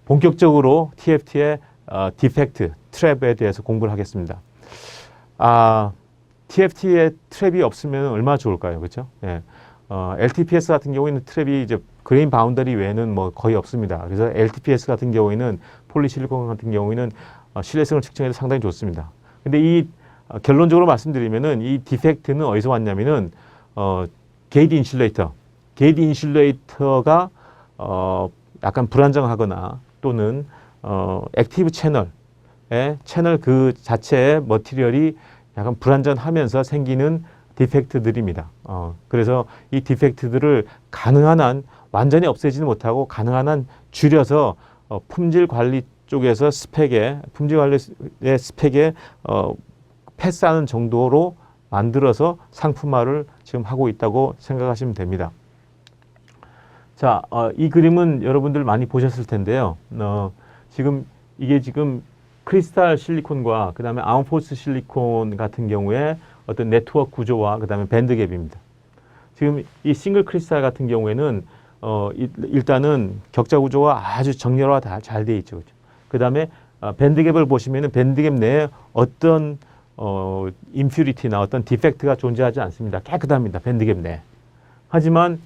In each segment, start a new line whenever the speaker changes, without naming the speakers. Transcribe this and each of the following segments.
본격적으로 TFT의 디펙트, 트랩에 대해서 공부를 하겠습니다. TFT에 트랩이 없으면 얼마나 좋을까요? 그렇죠? 예. LTPS 같은 경우에는 트랩이 이제 그레인 바운더리 외에는 뭐 거의 없습니다. 그래서 LTPS 같은 경우에는 폴리실리콘 같은 경우에는 신뢰성을 측정해도 상당히 좋습니다. 근데 이 결론적으로 말씀드리면은 이 디펙트는 어디서 왔냐면은 게이트 인슐레이터가 약간 불안정하거나 또는 액티브 채널 그 자체의 머티리얼이 약간 불안전하면서 생기는 디펙트들입니다. 그래서 이 디펙트들을 가능한 한 완전히 없애지는 못하고 가능한 한 줄여서 품질 관리 쪽에서 품질 관리의 스펙에 패스하는 정도로 만들어서 상품화를 지금 하고 있다고 생각하시면 됩니다. 자, 이 그림은 여러분들 많이 보셨을 텐데요. 이게 지금 크리스탈 실리콘과 그 다음에 아웃포스 실리콘 같은 경우에 어떤 네트워크 구조와 그 다음에 밴드갭입니다. 지금 이 싱글 크리스탈 같은 경우에는 일단은 격자 구조가 아주 정렬화가 잘 돼 있죠. 그 다음에 밴드갭을 보시면은 밴드갭 내에 어떤 임퓨리티나 어떤 디펙트가 존재하지 않습니다. 깨끗합니다. 밴드갭 내에. 하지만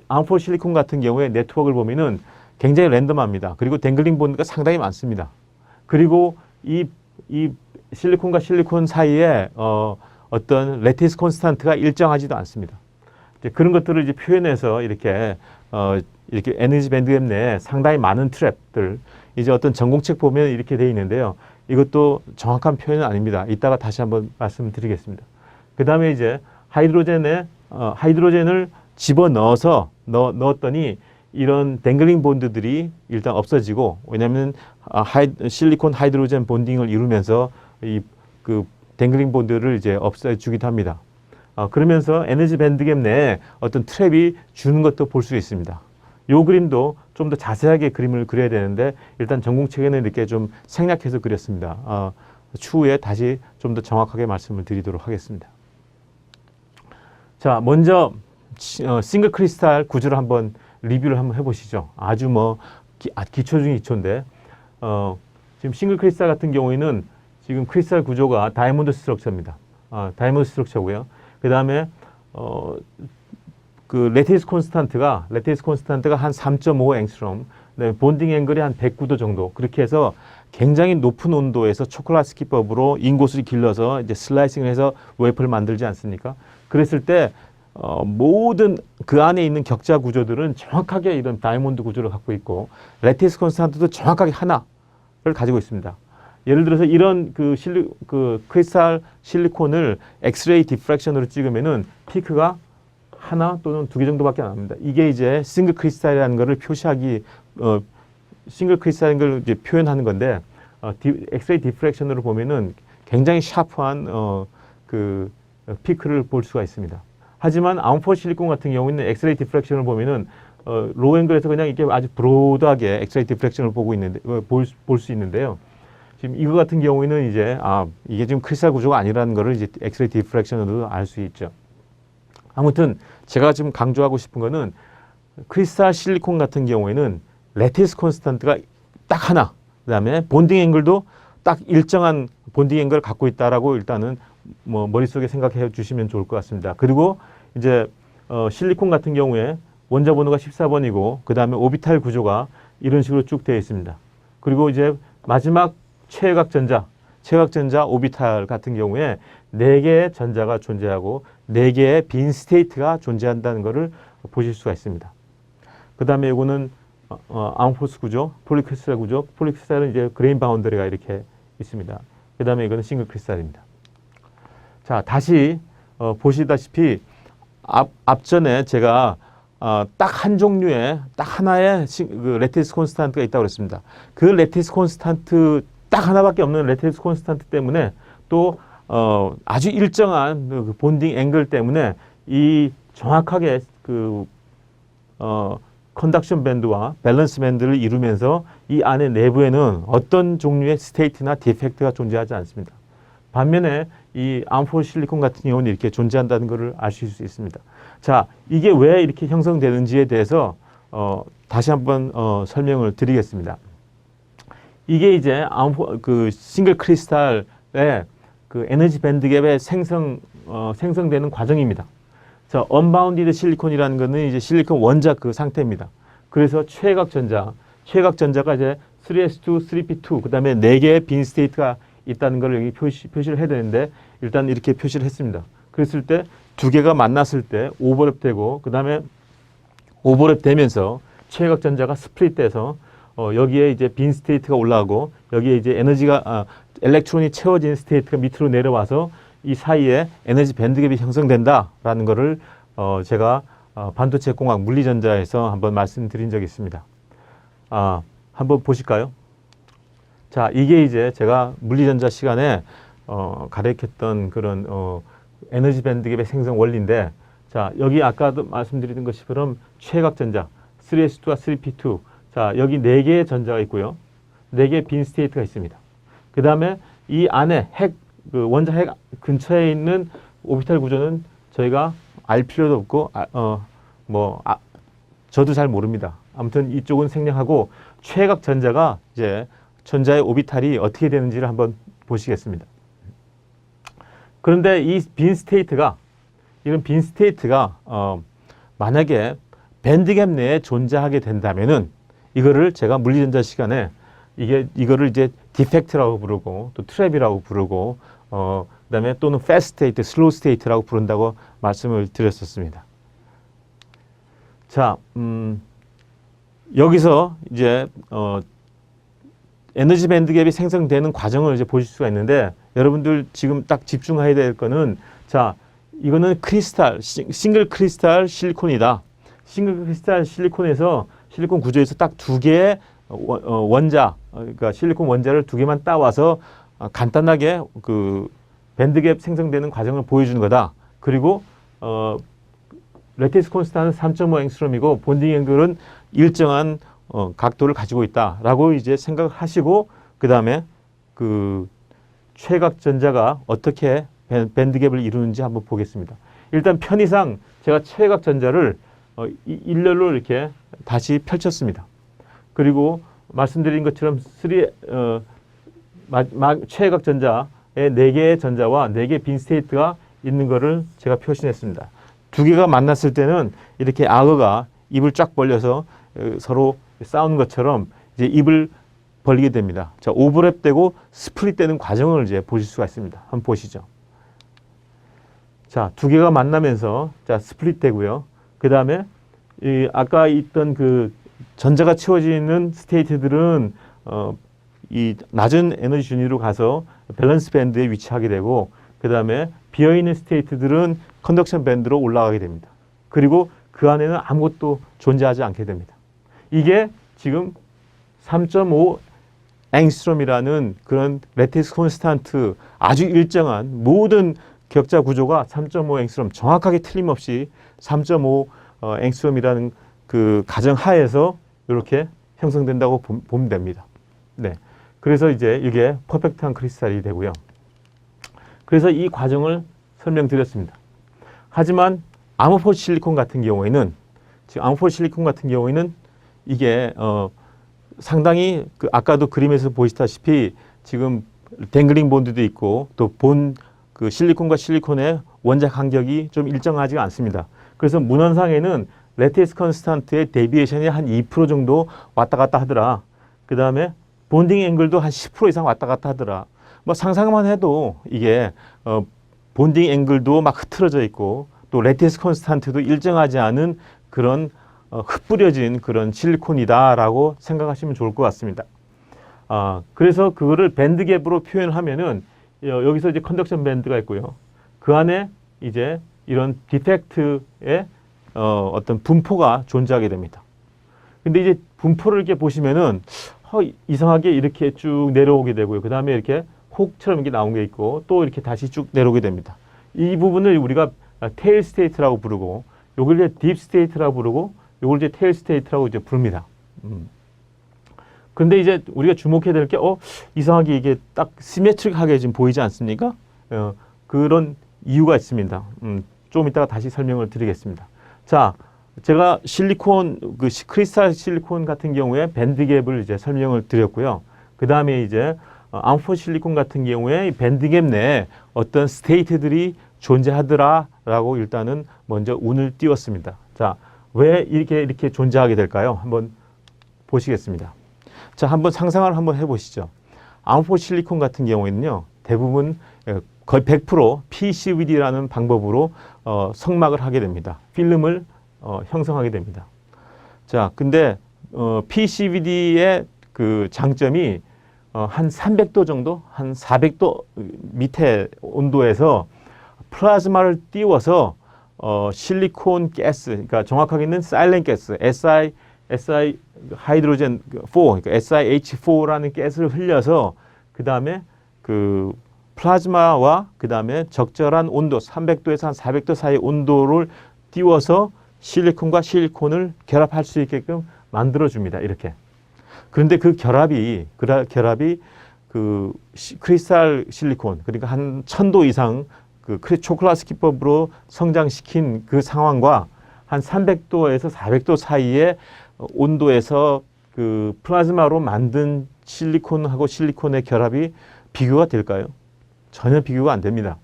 아웃포스 실리콘 같은 경우에 네트워크를 보면은 굉장히 랜덤합니다. 그리고 댕글링 본드가 상당히 많습니다. 그리고 이 실리콘과 실리콘 사이에 어떤 레티스 콘스탄트가 일정하지도 않습니다. 이제 그런 것들을 이제 표현해서 이렇게 에너지 밴드갭 내에 상당히 많은 트랩들, 이제 어떤 전공책 보면 이렇게 되어 있는데요. 이것도 정확한 표현은 아닙니다. 이따가 다시 한번 말씀드리겠습니다. 그 다음에 이제 하이드로젠을 집어넣어서 넣었더니 이런 댕글링 본드들이 일단 없어지고, 왜냐하면 실리콘 하이드로젠 본딩을 이루면서 그 댕글링 본드를 이제 없애주기도 합니다. 그러면서 에너지 밴드갭 내에 어떤 트랩이 주는 것도 볼 수 있습니다. 이 그림도 좀 더 자세하게 그림을 그려야 되는데 일단 전공책에는 이렇게 좀 생략해서 그렸습니다. 추후에 다시 좀 더 정확하게 말씀을 드리도록 하겠습니다. 자, 먼저 싱글 크리스탈 구조를 한번 리뷰를 한번 해보시죠. 아주 기초 중에 기초인데, 지금 싱글 크리스탈 같은 경우에는 지금 크리스탈 구조가 다이아몬드 스트럭처입니다. 다이아몬드 스트럭처고요. 그 다음에 그 레티스 콘스탄트가 한 3.5 앵스트롬, 본딩 앵글이 한 109도 정도, 그렇게 해서 굉장히 높은 온도에서 초콜릿 스키법으로 인곳을 길러서 이제 슬라이싱을 해서 웨이퍼를 만들지 않습니까? 그랬을 때 모든 그 안에 있는 격자 구조들은 정확하게 이런 다이아몬드 구조를 갖고 있고, 레티스 콘스탄트도 정확하게 하나를 가지고 있습니다. 예를 들어서 이런 그 크리스탈 실리콘을 엑스레이 디프렉션으로 찍으면은 피크가 하나 또는 두 개 정도밖에 안 납니다. 이게 이제 싱글 크리스탈이라는 것을 싱글 크리스탈인 걸 이제 표현하는 건데, 엑스레이 디프렉션으로 보면은 굉장히 샤프한 그 피크를 볼 수가 있습니다. 하지만 아웃포스 실리콘 같은 경우는 엑스레이 디프렉션을 보면은 로우 앵글에서 그냥 이렇게 아주 브로드하게 엑스레이 디프렉션을 볼 수 있는데요. 지금 이거 같은 경우에는 이제 이게 지금 크리스탈 구조가 아니라는 것을 이제 엑스레이 디프렉션으로 알 수 있죠. 아무튼 제가 지금 강조하고 싶은 거는 크리스탈 실리콘 같은 경우에는 레티스 콘스탄트가 딱 하나, 그다음에 본딩 앵글도 딱 일정한 본딩 앵글을 갖고 있다라고 일단은 머릿속에 생각해 주시면 좋을 것 같습니다. 그리고 이제 실리콘 같은 경우에 원자 번호가 14번이고 그다음에 오비탈 구조가 이런 식으로 쭉 되어 있습니다. 그리고 이제 마지막 최외곽 전자 오비탈 같은 경우에 4개의 전자가 존재하고 4개의 빈 스테이트가 존재한다는 것을 보실 수가 있습니다. 그 다음에 이거는 아웃포스 구조, 폴리크리스탈 구조. 폴리크리스탈은 이제 그레인 바운더리가 이렇게 있습니다. 그 다음에 이거는 싱글 크리스탈입니다. 자, 다시 보시다시피 앞전에 제가 딱 한 종류의 딱 하나의 그 레티스 콘스탄트가 있다고 그랬습니다. 그 레티스 콘스탄트 딱 하나밖에 없는 레티스 콘스탄트 때문에 또 아주 일정한 그 본딩 앵글 때문에 이 정확하게 그 컨덕션 밴드와 밸런스 밴드를 이루면서 이 안에 내부에는 어떤 종류의 스테이트나 디펙트가 존재하지 않습니다. 반면에 이 아웃포스 실리콘 같은 경우는 이렇게 존재한다는 것을 아실 수 있습니다. 자, 이게 왜 이렇게 형성되는지에 대해서 다시 한번 설명을 드리겠습니다. 이게 이제 그 싱글 크리스탈의 그 에너지 밴드 갭의 생성되는 과정입니다. 자, 언바운디드 실리콘이라는 것은 이제 실리콘 원작 그 상태입니다. 그래서 최각전자가 이제 3s2, 3p2, 그 다음에 4개의 빈 스테이트가 있다는 걸 여기 표시를 해야 되는데, 일단 이렇게 표시를 했습니다. 그랬을 때 두 개가 만났을 때 오버랩 되고, 그 다음에 오버랩 되면서 최각전자가 스플릿 돼서 여기에 이제 빈 스테이트가 올라가고, 여기에 이제 엘렉트론이 채워진 스테이트가 밑으로 내려와서 이 사이에 에너지 밴드갭이 형성된다라는 것을 제가 반도체 공학 물리전자에서 한번 말씀드린 적이 있습니다. 한번 보실까요? 자, 이게 이제 제가 물리전자 시간에 가르쳤던 그런 에너지 밴드갭의 생성 원리인데, 자, 여기 아까도 말씀드린 것처럼 최각전자 3s2와 3p2, 자, 여기 4개의 전자가 있고요. 4개의 빈 스테이트가 있습니다. 그 다음에 이 안에 그 원자 핵 근처에 있는 오비탈 구조는 저희가 알 필요도 없고, 저도 잘 모릅니다. 아무튼 이쪽은 생략하고, 최각 전자가 이제 전자의 오비탈이 어떻게 되는지를 한번 보시겠습니다. 그런데 이 빈 스테이트가, 이런 빈 스테이트가 만약에 밴드갭 내에 존재하게 된다면은, 이거를 제가 물리전자 시간에 이거를 이제 디펙트라고 부르고, 또 트랩이라고 부르고, 그다음에 또는 패스트 스테이트, 슬로우 스테이트라고 부른다고 말씀을 드렸었습니다. 자, 여기서 이제 에너지 밴드갭이 생성되는 과정을 이제 보실 수가 있는데, 여러분들 지금 딱 집중해야 될 거는, 자, 이거는 크리스탈, 싱글 크리스탈 실리콘이다. 싱글 크리스탈 실리콘에서, 실리콘 구조에서 딱 2개의 원자, 그러니까 실리콘 원자를 2개만 따와서 간단하게 그 밴드갭 생성되는 과정을 보여주는 거다. 그리고 레티스 콘스탄트는 3.5 앵스트롬이고 본딩 앵글은 일정한 각도를 가지고 있다라고 이제 생각을 하시고, 그 다음에 그 최각 전자가 어떻게 밴드갭을 이루는지 한번 보겠습니다. 일단 편의상 제가 최각 전자를 일렬로 이렇게 다시 펼쳤습니다. 그리고 말씀드린 것처럼 최각 전자에 4개의 전자와 4개의 빈 스테이트가 있는 것을 제가 표시했습니다. 2개가 만났을 때는 이렇게 악어가 입을 쫙 벌려서 서로 싸우는 것처럼 이제 입을 벌리게 됩니다. 자, 오버랩되고 스플릿되는 과정을 이제 보실 수가 있습니다. 한번 보시죠. 자, 2개가 만나면서 자, 스플릿되고요. 그 다음에 아까 있던 그 전자가 채워지는 스테이트들은 이 낮은 에너지 준위로 가서 밸런스 밴드에 위치하게 되고, 그 다음에 비어있는 스테이트들은 컨덕션 밴드로 올라가게 됩니다. 그리고 그 안에는 아무것도 존재하지 않게 됩니다. 이게 지금 3.5 앵스트롬이라는 그런 레티스 콘스탄트, 아주 일정한 모든 격자 구조가 3.5 앵스트롬, 정확하게 틀림없이 3.5 앵스트롬이라는 그 가정 하에서 이렇게 형성된다고 보면 됩니다. 네. 그래서 이제 이게 퍼펙트한 크리스탈이 되고요. 그래서 이 과정을 설명드렸습니다. 하지만 아모포 실리콘 같은 경우에는, 지금 아모포 실리콘 같은 경우에는 이게 상당히 그 아까도 그림에서 보시다시피 지금 댕글링 본드도 있고, 또 그 실리콘과 실리콘의 원자 간격이 좀 일정하지가 않습니다. 그래서 문헌상에는 레티스 컨스탄트의 데비에이션이 한 2% 정도 왔다 갔다 하더라. 그 다음에 본딩 앵글도 한 10% 이상 왔다 갔다 하더라. 뭐 상상만 해도 이게 본딩 앵글도 막 흐트러져 있고, 또 레티스 컨스탄트도 일정하지 않은 그런 흩뿌려진 그런 실리콘이다라고 생각하시면 좋을 것 같습니다. 그래서 그거를 밴드갭으로 표현하면은 여기서 이제 컨덕션 밴드가 있고요. 그 안에 이제 이런 디펙트의 어떤 분포가 존재하게 됩니다. 근데 이제 분포를 이렇게 보시면은 이상하게 이렇게 쭉 내려오게 되고요. 그 다음에 이렇게 혹처럼 이렇게 나온 게 있고, 또 이렇게 다시 쭉 내려오게 됩니다. 이 부분을 우리가 테일 스테이트라고 부르고, 요걸 이제 딥 스테이트라고 부르고, 요걸 이제 테일 스테이트라고 이제 부릅니다. 근데 이제 우리가 주목해야 될 게, 이상하게 이게 딱 시메트릭하게 지금 보이지 않습니까? 그런 이유가 있습니다. 좀 이따가 다시 설명을 드리겠습니다. 자, 제가 실리콘 크리스탈 실리콘 같은 경우에 밴드갭을 이제 설명을 드렸고요. 그 다음에 이제 암포 실리콘 같은 경우에 밴드갭 내에 어떤 스테이트들이 존재하더라라고 일단은 먼저 운을 띄웠습니다. 자, 왜 이렇게 존재하게 될까요? 한번 보시겠습니다. 자, 한번 상상을 한번 해보시죠. 암포 실리콘 같은 경우에는요, 대부분 거의 100% PCVD라는 방법으로 성막을 하게 됩니다. 필름을 형성하게 됩니다. 자, 근데 PCVD의 그 장점이 한 300도 정도, 한 400도 밑에 온도에서 플라즈마를 띄워서 실리콘 가스, 그러니까 정확하게는 사일렌 가스, SI 하이드로젠 4, 그러니까 SiH4라는 가스를 흘려서 그 다음에 그 플라즈마와 그 다음에 적절한 온도 300도에서 한 400도 사이 온도를 띄워서 실리콘과 실리콘을 결합할 수 있게끔 만들어줍니다. 이렇게. 그런데 그 결합이 그 크리스탈 실리콘, 그러니까 한 1000도 이상 그 초콜릿 기법으로 성장시킨 그 상황과 한 300도에서 400도 사이의 온도에서 그 플라즈마로 만든 실리콘하고 실리콘의 결합이 비교가 될까요? 전혀 비교가 안 됩니다.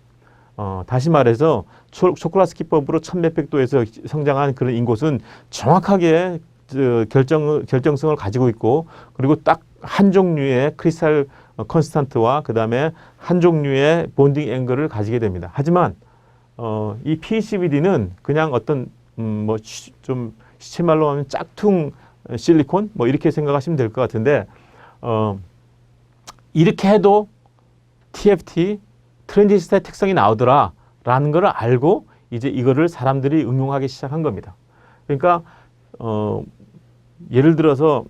다시 말해서 초콜릿 기법으로 1000몇백 도에서 성장한 그런 인곳은 정확하게 결정성을 가지고 있고, 그리고 딱 한 종류의 크리스탈 컨스탄트와 그 다음에 한 종류의 본딩 앵글을 가지게 됩니다. 하지만 이 PCVD는 그냥 어떤 뭐 좀 시체말로 하면 짝퉁 실리콘 뭐 이렇게 생각하시면 될 것 같은데, 이렇게 해도 TFT 트랜지스터의 특성이 나오더라라는 걸 알고 이제 이거를 사람들이 응용하기 시작한 겁니다. 그러니까 예를 들어서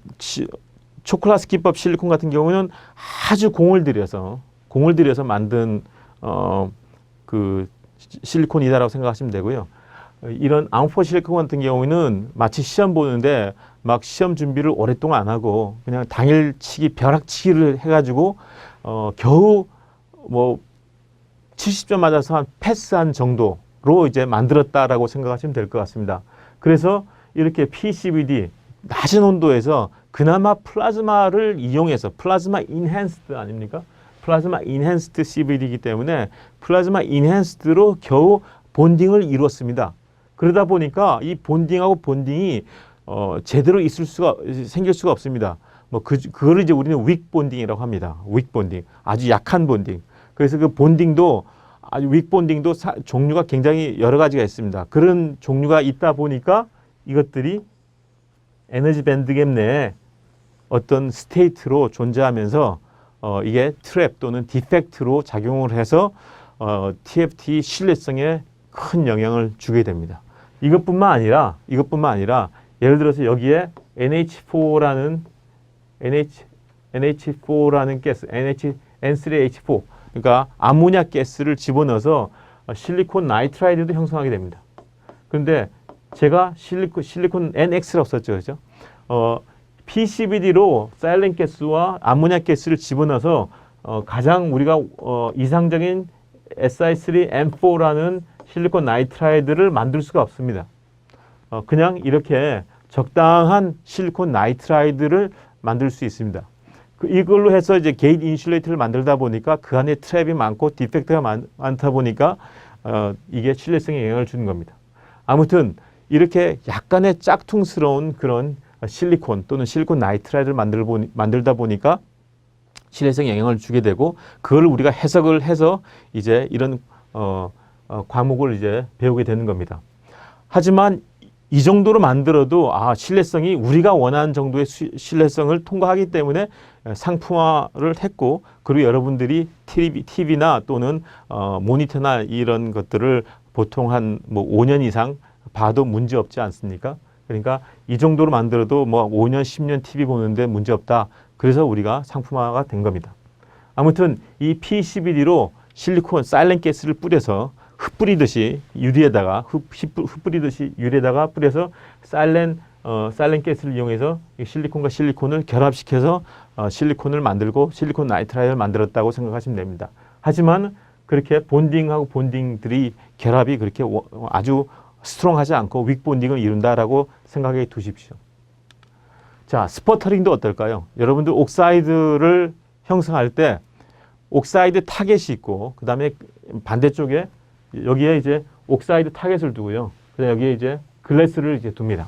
초콜릿 기법 실리콘 같은 경우는 아주 공을 들여서 만든 그 실리콘이다라고 생각하시면 되고요. 이런 암포 실리콘 같은 경우는 마치 시험 보는데 막 시험 준비를 오랫동안 안 하고 그냥 당일치기 벼락치기를 해가지고 겨우 뭐 70점 맞아서 한 패스한 정도로 이제 만들었다라고 생각하시면 될 것 같습니다. 그래서 이렇게 PCVD 낮은 온도에서 그나마 플라즈마를 이용해서 플라즈마 인핸스드 아닙니까? 플라즈마 인핸스드 CVD이기 때문에 플라즈마 인핸스드로 겨우 본딩을 이루었습니다. 그러다 보니까 이 본딩하고 본딩이 제대로 생길 수가 없습니다. 뭐 그거를 이제 우리는 윅 본딩이라고 합니다. 윅 본딩, 아주 약한 본딩. 그래서 그 본딩도 아주 윅 본딩도 종류가 굉장히 여러 가지가 있습니다. 그런 종류가 있다 보니까 이것들이 에너지 밴드갭 내에 어떤 스테이트로 존재하면서 이게 트랩 또는 디펙트로 작용을 해서 TFT 신뢰성에 큰 영향을 주게 됩니다. 이것뿐만 아니라 예를 들어서 여기에 NH4라는 가스, N3H4, 그러니까 암모니아 가스를 집어넣어서 실리콘 나이트라이드도 형성하게 됩니다. 그런데 제가 실리콘 NX라고 썼죠, 그죠? PCVD로 사일렌 가스와 암모니아 가스를 집어넣어서 가장 우리가 이상적인 Si3M4라는 실리콘 나이트라이드를 만들 수가 없습니다. 그냥 이렇게 적당한 실리콘 나이트라이드를 만들 수 있습니다. 이걸로 해서 이제 게이트 인슐레이터를 만들다 보니까 그 안에 트랩이 많고 디펙트가 많다 보니까 이게 신뢰성에 영향을 주는 겁니다. 아무튼 이렇게 약간의 짝퉁스러운 그런 실리콘 또는 실리콘 나이트라이드를 만들다 보니까 신뢰성에 영향을 주게 되고, 그걸 우리가 해석을 해서 이제 이런 과목을 이제 배우게 되는 겁니다. 하지만 이 정도로 만들어도 신뢰성이 우리가 원하는 정도의 신뢰성을 통과하기 때문에 상품화를 했고, 그리고 여러분들이 TV나 또는 모니터나 이런 것들을 보통 한 뭐 5년 이상 봐도 문제 없지 않습니까? 그러니까 이 정도로 만들어도 뭐 5년, 10년 TV 보는데 문제 없다. 그래서 우리가 상품화가 된 겁니다. 아무튼 이 PCVD로 실리콘 사일렌 가스를 뿌려서 흩뿌리듯이 유리에다가 뿌려서 사일렌 가스를 이용해서 실리콘과 실리콘을 결합시켜서 실리콘을 만들고 실리콘 나이트라이드를 만들었다고 생각하시면 됩니다. 하지만 그렇게 본딩하고 본딩들이 결합이 그렇게 아주 스트롱하지 않고 윅 본딩을 이룬다라고 생각해 두십시오. 자, 스퍼터링도 어떨까요? 여러분들 옥사이드를 형성할 때 옥사이드 타겟이 있고 그 다음에 반대쪽에 여기에 이제 옥사이드 타겟을 두고요. 그다음에 여기에 이제 글래스를 이제 둡니다.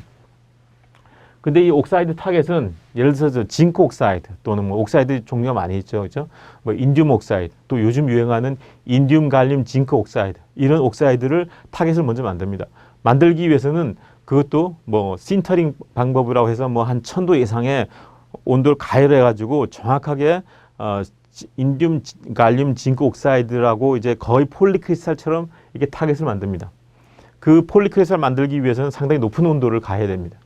근데 이 옥사이드 타겟은 예를 들어서 징크 옥사이드 또는 뭐 옥사이드 종류가 많이 있죠. 그렇죠? 뭐 인듐 옥사이드, 또 요즘 유행하는 인듐 갈륨 징크 옥사이드, 이런 옥사이드를 타겟을 먼저 만듭니다. 만들기 위해서는 그것도 뭐 신터링 방법이라고 해서 뭐 한 1000도 이상의 온도를 가열해 가지고 정확하게 인듐 갈륨 징크 옥사이드라고 이제 거의 폴리크리스탈처럼 이렇게 타겟을 만듭니다. 그 폴리크리스탈 만들기 위해서는 상당히 높은 온도를 가해야 됩니다.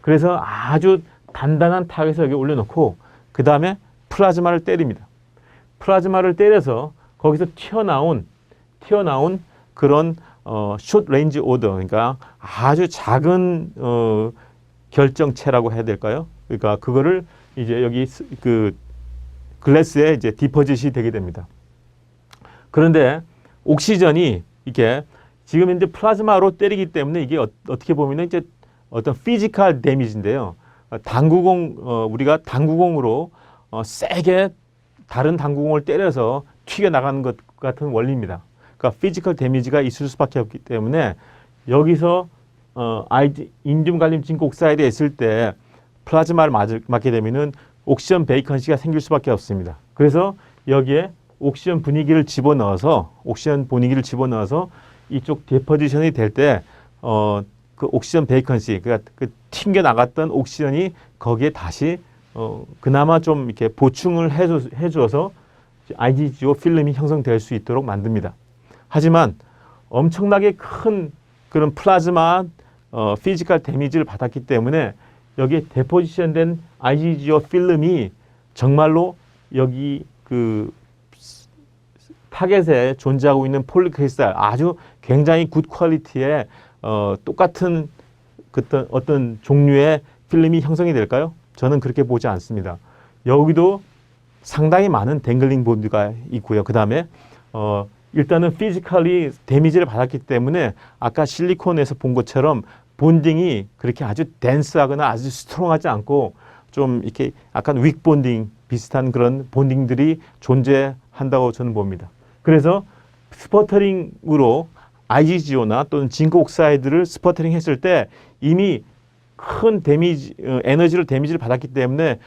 그래서 아주 단단한 타겟을 여기 올려놓고 그 다음에 플라즈마를 때립니다. 플라즈마를 때려서 거기서 튀어나온 그런 숏 레인지 오더, 그러니까 아주 작은 결정체라고 해야 될까요? 그러니까 그거를 이제 여기 그 글래스에 이제 디포짓이 되게 됩니다. 그런데 옥시전이 이게 지금 현재 플라즈마로 때리기 때문에 이게 어떻게 보면 이제 어떤 피지컬 데미지인데요. 우리가 당구공으로 세게 다른 당구공을 때려서 튀겨 나가는 것 같은 원리입니다. 그러니까 피지컬 데미지가 있을 수밖에 없기 때문에 여기서 인듐 갈륨 징크 옥사이드에 있을 때 플라즈마를 맞게 되면은 옥시전 베이컨시가 생길 수밖에 없습니다. 그래서 여기에 옥시전 분위기를 집어넣어서 이쪽 디포지션이 될 때 그 옥시전 베이컨시, 그러니까 그 튕겨 나갔던 옥시전이 거기에 다시 그나마 좀 이렇게 보충을 해줘서 IgGO 필름이 형성될 수 있도록 만듭니다. 하지만 엄청나게 큰 그런 플라즈마 피지컬 데미지를 받았기 때문에 여기에 데포지션된 IgGO 필름이 정말로 여기 그 타겟에 존재하고 있는 폴리크리스탈 아주 굉장히 굿 퀄리티의 똑같은 어떤 종류의 필름이 형성이 될까요? 저는 그렇게 보지 않습니다. 여기도 상당히 많은 댕글링 본드가 있고요. 그 다음에 일단은 피지컬리 데미지를 받았기 때문에 아까 실리콘에서 본 것처럼 본딩이 그렇게 아주 댄스하거나 아주 스트롱하지 않고 좀 이렇게 약간 윅 본딩 비슷한 그런 본딩들이 존재한다고 저는 봅니다. 그래서 스퍼터링으로 IgGO나 또는 징크 옥사이드를 스퍼터링 했을 때 이미 큰 데미지를 받았기 때문에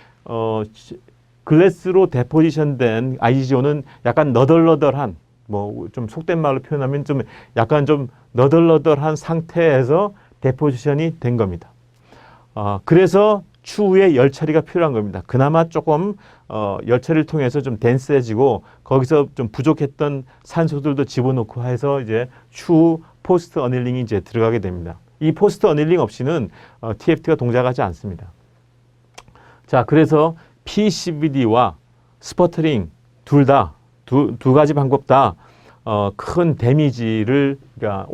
글래스로 데포지션된 IgGO는 약간 너덜너덜한, 뭐 좀 속된 말로 표현하면 좀 약간 좀 너덜너덜한 상태에서 데포지션이 된 겁니다. 그래서 추후에 열 처리가 필요한 겁니다. 그나마 조금 열 처리를 통해서 좀 댄스해지고 거기서 좀 부족했던 산소들도 집어넣고 해서 이제 추후 포스트 어닐링이 이제 들어가게 됩니다. 이 포스트 어닐링 없이는 TFT가 동작하지 않습니다. 자, 그래서 PCVD와 스퍼터링 두 가지 방법 다 큰 데미지를, 그러니까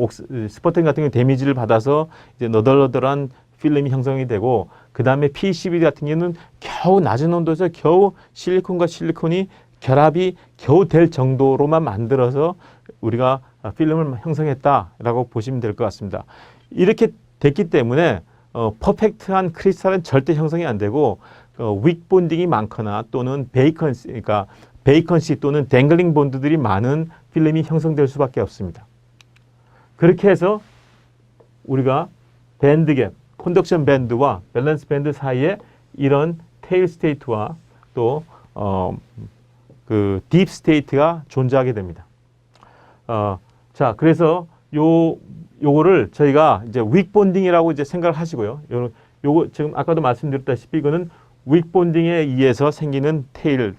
스퍼터링 같은 경우 데미지를 받아서 이제 너덜너덜한 필름이 형성이 되고, 그 다음에 PCVD 같은 경우는 겨우 낮은 온도에서 겨우 실리콘과 실리콘이 결합이 겨우 될 정도로만 만들어서 우리가 필름을 형성했다라고 보시면 될 것 같습니다. 이렇게 됐기 때문에 퍼펙트한 크리스탈은 절대 형성이 안 되고 윅 본딩이 많거나 또는 그러니까 베이컨시 또는 댕글링 본드들이 많은 필름이 형성될 수밖에 없습니다. 그렇게 해서 우리가 밴드갭, 컨덕션 밴드와 밸런스 밴드 사이에 이런 테일 스테이트와 또 그 딥 스테이트가 존재하게 됩니다. 자, 그래서 요거를 저희가 이제 윅 본딩이라고 이제 생각을 하시고요. 요거 지금 아까도 말씀드렸다시피 이거는 윅 본딩에 의해서 생기는 테일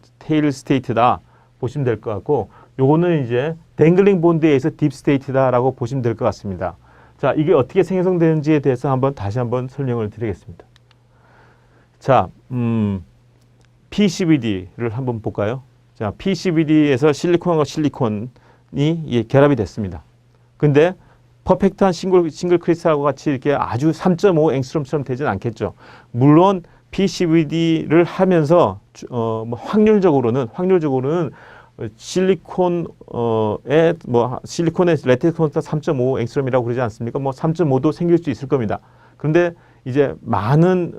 스테이트다 보시면 될 것 같고, 요거는 이제 댕글링 본드에 의해서 딥 스테이트다라고 보시면 될 것 같습니다. 자, 이게 어떻게 생성되는지에 대해서 다시 한번 설명을 드리겠습니다. 자, PCVD를 한번 볼까요? 자, PCVD에서 실리콘과 실리콘이 결합이 됐습니다. 근데 퍼펙트한 싱글 크리스탈과 같이 이렇게 아주 3.5 앵스트롬처럼 되진 않겠죠. 물론 PCVD를 하면서 뭐 확률적으로는 실리콘의 뭐 실리콘의 레티스 콘스탄트 3.5 앵스트롬이라고 그러지 않습니까? 뭐 3.5도 생길 수 있을 겁니다. 그런데 이제 많은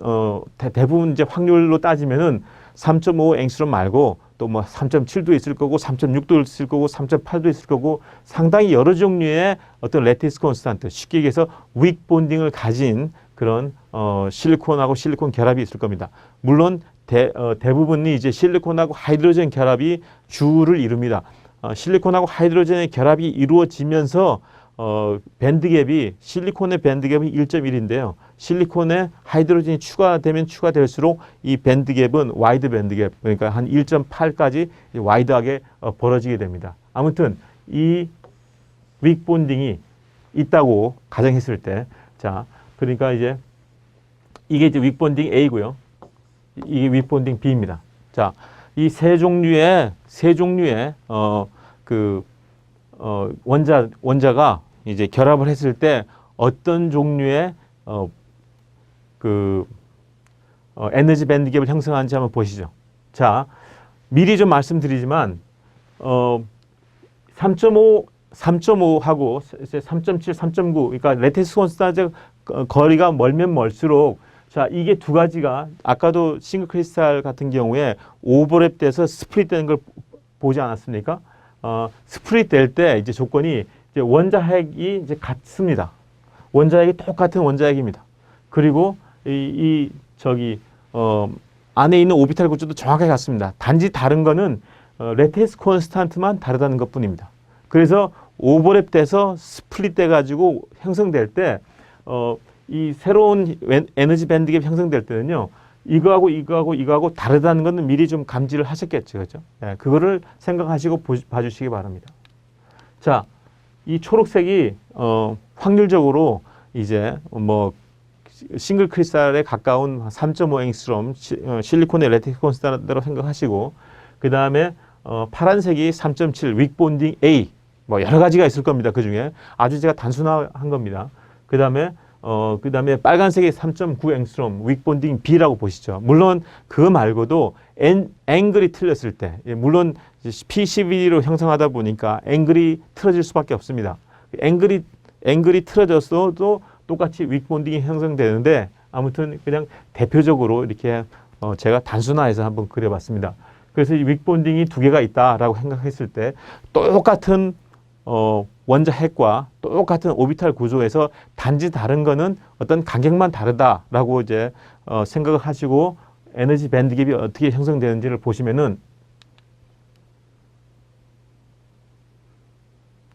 대부분 이제 확률로 따지면은 3.5 앵스트롬 말고 또 뭐 3.7도 있을 거고 3.6도 있을 거고 3.8도 있을 거고 상당히 여러 종류의 어떤 레티스 콘스탄트, 쉽게 얘기해서 윅 본딩을 가진 그런 실리콘하고 실리콘 결합이 있을 겁니다. 물론 대부분이 이제 실리콘하고 하이드로젠 결합이 주를 이룹니다. 실리콘하고 하이드로젠의 결합이 이루어지면서 밴드갭이 실리콘의 밴드갭이 1.1인데요. 실리콘에 하이드로젠이 추가되면 추가될수록 이 밴드갭은 와이드 밴드갭, 그러니까 한 1.8까지 와이드하게 벌어지게 됩니다. 아무튼 이 윅 본딩이 있다고 가정했을 때, 자, 그러니까 이제 이게 이제 윅 본딩 A고요. 이게 윅 본딩 B입니다. 자, 이 세 종류의 원자가 이제 결합을 했을 때 어떤 종류의 에너지 밴드갭을 형성하는지 한번 보시죠. 자, 미리 좀 말씀드리지만 3.5하고 3.7, 3.9, 그러니까 레티스 콘스탄트 거리가 멀면 멀수록, 자, 이게 두 가지가 아까도 싱글 크리스탈 같은 경우에 오버랩 돼서 스플릿 되는 걸 보지 않았습니까? 스플릿 될 때 이제 조건이 이제 원자핵이 이제 같습니다. 원자핵이 똑같은 원자핵입니다. 그리고 안에 있는 오비탈 구조도 정확하게 같습니다. 단지 다른 거는 레티스 콘스탄트만 다르다는 것뿐입니다. 그래서 오버랩 돼서 스플릿 돼 가지고 형성될 때 이 새로운 에너지 밴드갭 형성될 때는요, 이거하고 다르다는 것은 미리 좀 감지를 하셨겠죠, 그렇죠? 네, 그거를 생각하시고 봐주시기 바랍니다. 자, 이 초록색이 확률적으로 이제 뭐 싱글 크리스탈에 가까운 3.5 앵스트롬 실리콘의 레티스 콘스탄트로 생각하시고, 그 다음에 파란색이 3.7 윅 본딩 A, 뭐 여러 가지가 있을 겁니다. 그 중에 아주 제가 단순화한 겁니다. 그 다음에 빨간색이 3.9 앵스트롬 윅 본딩 B라고 보시죠. 물론 그 말고도 앵글이 틀렸을 때, 물론 PCVD로 형성하다 보니까 앵글이 틀어질 수밖에 없습니다. 앵글이 틀어졌어도 똑같이 윅 본딩이 형성되는데, 아무튼 그냥 대표적으로 이렇게 제가 단순화해서 한번 그려봤습니다. 그래서 이 윅 본딩이 두 개가 있다라고 생각했을 때 똑같은 원자핵과 똑같은 오비탈 구조에서 단지 다른 거는 어떤 간격만 다르다라고 이제 생각을 하시고 에너지 밴드갭이 어떻게 형성되는지를 보시면은,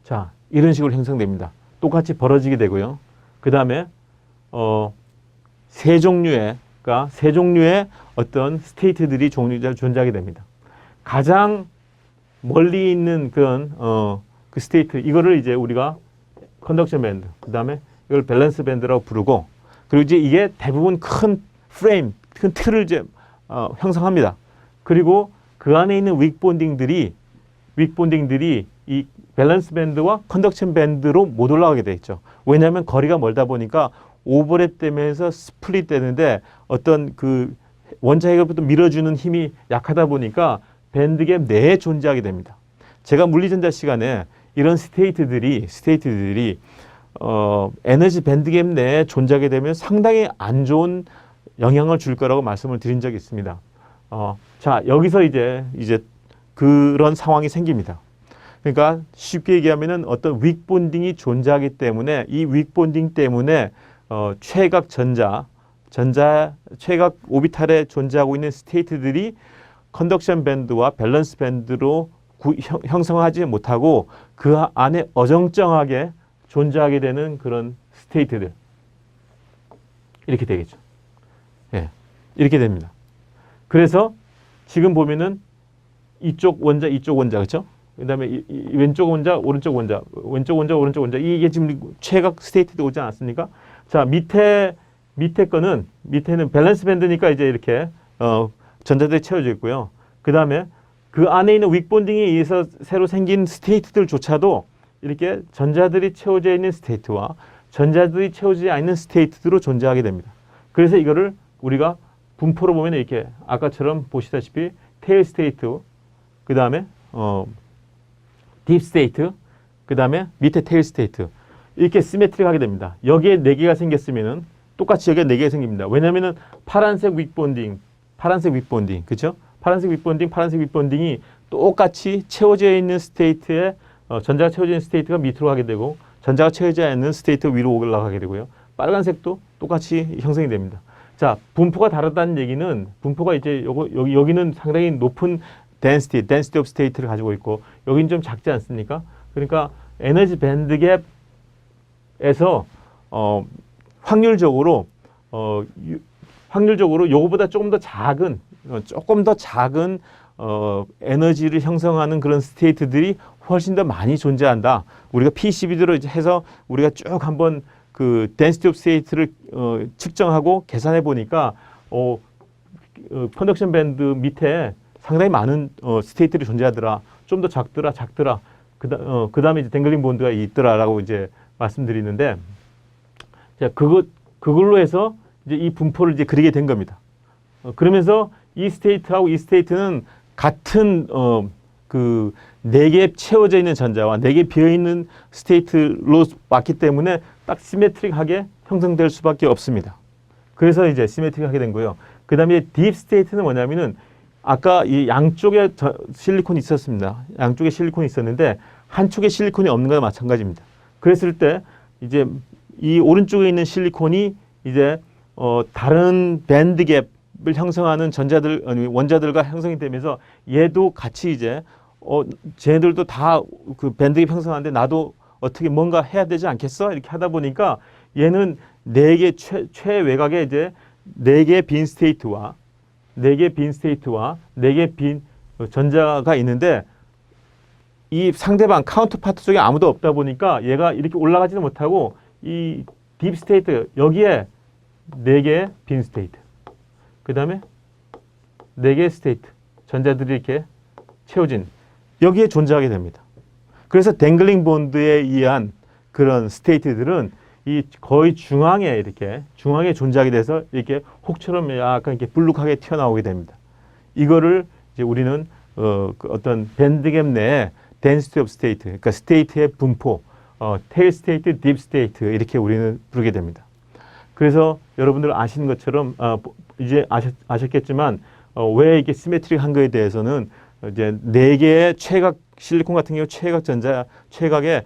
자, 이런 식으로 형성됩니다. 똑같이 벌어지게 되고요. 그 다음에 세 종류의 어떤 스테이트들이 존재하게 됩니다. 가장 멀리 있는 그런 그 스테이트, 이거를 이제 우리가 컨덕션 밴드, 그 다음에 이걸 밸런스 밴드라고 부르고, 그리고 이제 이게 대부분 큰 프레임, 큰 틀을 이제 형성합니다. 그리고 그 안에 있는 윅 본딩들이 이 밸런스 밴드와 컨덕션 밴드로 못 올라가게 돼 있죠. 왜냐하면 거리가 멀다 보니까 오버랩 되면서 스플릿 되는데 어떤 그 원자핵으로부터 밀어주는 힘이 약하다 보니까 밴드갭 내에 존재하게 됩니다. 제가 물리전자 시간에 이런 스테이트들이 에너지 밴드갭 내에 존재하게 되면 상당히 안 좋은 영향을 줄 거라고 말씀을 드린 적이 있습니다. 자, 여기서 이제 그런 상황이 생깁니다. 그러니까 쉽게 얘기하면은 어떤 윅 본딩이 존재하기 때문에 이 윅 본딩 때문에 최각 최각 오비탈에 존재하고 있는 스테이트들이 컨덕션 밴드와 밸런스 밴드로 형성하지 못하고 그 안에 어정쩡하게 존재하게 되는 그런 스테이트들, 이렇게 되겠죠. 예, 이렇게 됩니다. 그래서 지금 보면은 이쪽 원자, 그렇죠? 그다음에 왼쪽 원자, 오른쪽 원자, 오른쪽 원자, 이게 지금 최각 스테이트도 오지 않았습니까? 자, 밑에는 밸런스 밴드니까 이제 이렇게 전자들이 채워져 있고요. 그다음에 그 안에 있는 윅 본딩에 의해서 새로 생긴 스테이트들조차도 이렇게 전자들이 채워져 있는 스테이트와 전자들이 채워지지 않는 스테이트로 존재하게 됩니다. 그래서 이거를 우리가 분포로 보면 이렇게 아까처럼 보시다시피 테일 스테이트, 그 다음에 딥 스테이트, 그 다음에 밑에 테일 스테이트 이렇게 시메트릭하게 됩니다. 여기에 4개가 생겼으면은 똑같이 여기에 4개가 생깁니다. 왜냐면은 파란색 윗본딩, 그죠? 파란색 윗본딩이 똑같이 채워져 있는 스테이트에 전자가 채워져 있는 스테이트가 밑으로 가게 되고 전자가 채워져 있는 스테이트 위로 올라가게 되고요. 빨간색도 똑같이 형성이 됩니다. 자, 분포가 다르다는 얘기는 분포가 이제 여기는 상당히 높은 density of state를 가지고 있고 여기는 좀 작지 않습니까? 그러니까 에너지 밴드 갭에서 확률적으로 요거보다 조금 더 작은 에너지를 형성하는 그런 스테이트들이 훨씬 더 많이 존재한다. 우리가 PCB대로 해서 우리가 쭉 한번 그 density of state를 측정하고 계산해 보니까 컨덕션 밴드 밑에 상당히 많은 스테이트들이 존재하더라. 좀 더 작더라. 그다음에 이제 댕글링 본드가 있더라라고 이제 말씀드리는데, 자, 그걸로 해서 이제 이 분포를 이제 그리게 된 겁니다. 그러면서 이 스테이트하고 이 스테이트는 같은 그 4개 채워져 있는 전자와 4개 비어 있는 스테이트로 왔기 때문에 딱 시메트릭하게 형성될 수밖에 없습니다. 그래서 이제 시메트릭하게 된 거예요. 그다음에 딥 스테이트는 뭐냐면은 아까 이 양쪽에 실리콘이 있었습니다. 양쪽에 실리콘이 있었는데 한쪽에 실리콘이 없는 거나 마찬가지입니다. 그랬을 때 이제 이 오른쪽에 있는 실리콘이 이제 다른 밴드 갭을 형성하는 원자들과 형성이 되면서 얘도 같이 이제 쟤네들도 다 그 밴드 갭 형성하는데 나도 어떻게 뭔가 해야 되지 않겠어? 이렇게 하다 보니까 얘는 4개 최외곽에 이제 4개의 빈 스테이트와 4개 빈 전자가 있는데 이 상대방 카운터파트 쪽에 아무도 없다 보니까 얘가 이렇게 올라가지는 못하고 이 딥 스테이트 여기에 4개의 빈 스테이트 그 다음에 4개의 스테이트 전자들이 이렇게 채워진 여기에 존재하게 됩니다. 그래서 댕글링 본드에 의한 그런 스테이트들은 이 거의 중앙에 존재하게 돼서 이렇게 혹처럼 약간 이렇게 불룩하게 튀어나오게 됩니다. 이거를 이제 우리는 그 어떤 밴드갭 내에 density of state, 그러니까 스테이트의 분포, 테일 스테이트, 딥 스테이트 이렇게 우리는 부르게 됩니다. 그래서 여러분들 아시는 것처럼 이제 아셨겠지만 왜 이게 시메트릭한 거에 대해서는 이제 4개의 최각 실리콘 같은 경우 최각에